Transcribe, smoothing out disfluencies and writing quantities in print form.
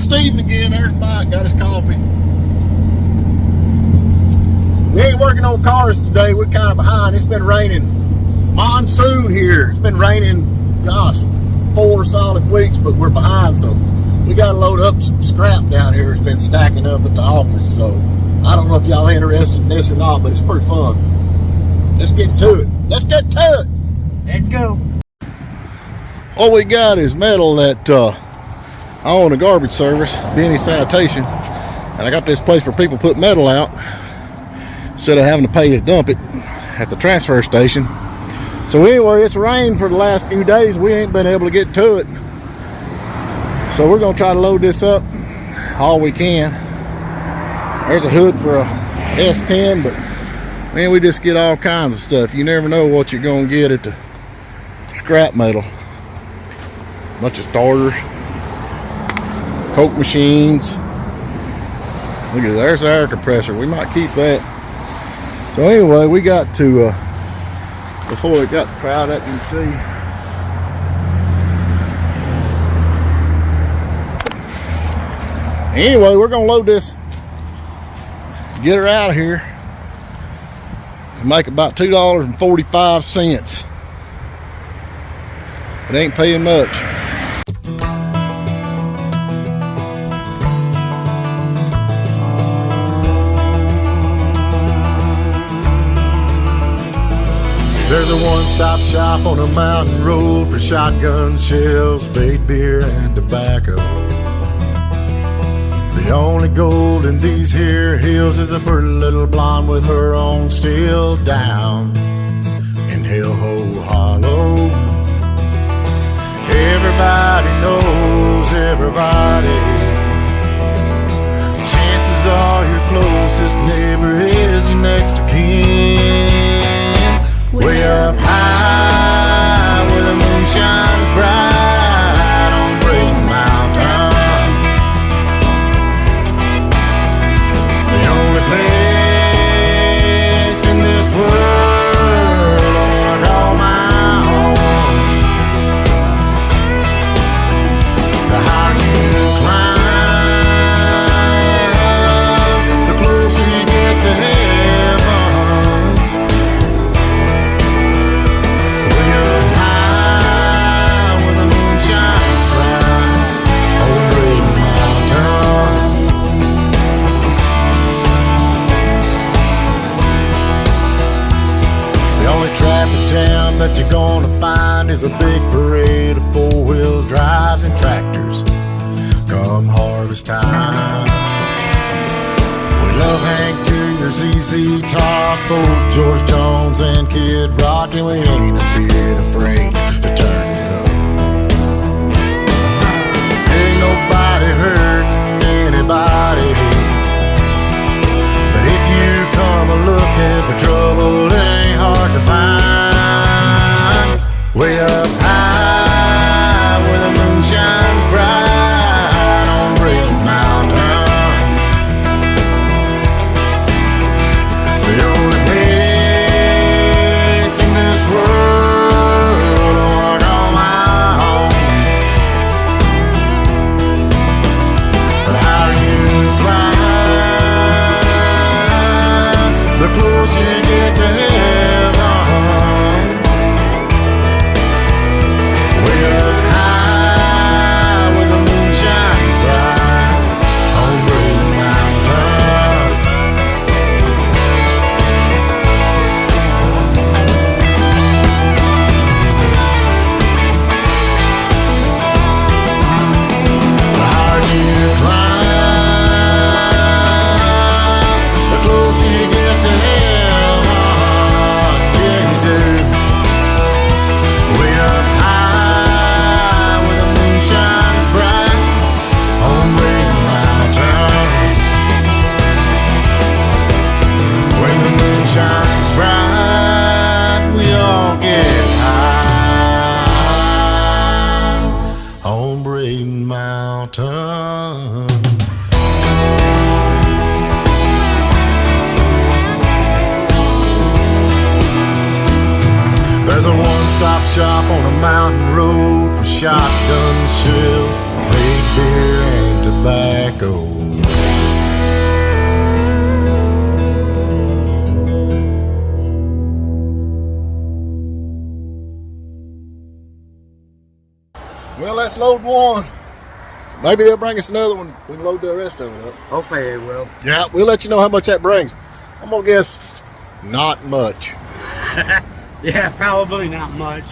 Steven again. There's Mike, got his coffee. We ain't working on cars today. We're kind of behind. It's been raining. Monsoon here. It's been raining, gosh, 4 solid weeks, but we're behind, so we got to load up some scrap down here. It's been stacking up at the office, so I don't know if y'all interested in this or not, but it's pretty fun. Let's get to it. Let's get to it. Let's go. What we got is metal that I own a garbage service, Benny Sanitation, and I got this place where people put metal out instead of having to pay to dump it at the transfer station. So anyway, it's rained for the last few days. We ain't been able to get to it. So we're gonna try to load this up all we can. There's a hood for a S10, but man, we just get all kinds of stuff. You never know what you're gonna get at the scrap metal. Bunch of starters, Coke machines. Look at that, there's the air compressor. We might keep that. So anyway, we got to, before it got crowded up, you can see. Anyway, we're gonna load this, get her out of here, and make about $2.45. It ain't paying much. There's a one-stop shop on a mountain road for shotgun shells, bait beer, and tobacco. The only gold in these here hills is a pretty little blonde with her own still down in Hellhole Hollow. Everybody knows everybody. Chances are your closest neighbor is your next of kin. Way up high where the moon shines bright on Braden Mountain. The only place in this world I wanna call my home. The higher you climb, the closer you get to heaven. That you're gonna find is a big parade of 4-wheel drives and tractors come harvest time. We love Hank Jr., ZZ Top, old George Jones, and Kid Rock, and we ain't a bit afraid to turn it up. Ain't nobody hurting anybody, but if you come a-looking for trouble, it ain't hard to find. Way up high where the moon shines bright on Braden Mountain. The only place in this world I wanna call my home. The higher you climb, the closer you get to heaven. There's a one-stop shop on a mountain road for shotgun shells, big beer, and tobacco. tobacco. Well, that's load one. Maybe they'll bring us another one. We can load the rest of it up. Hopefully it will. Yeah, we'll let you know how much that brings. I'm gonna guess not much. Yeah, probably not much.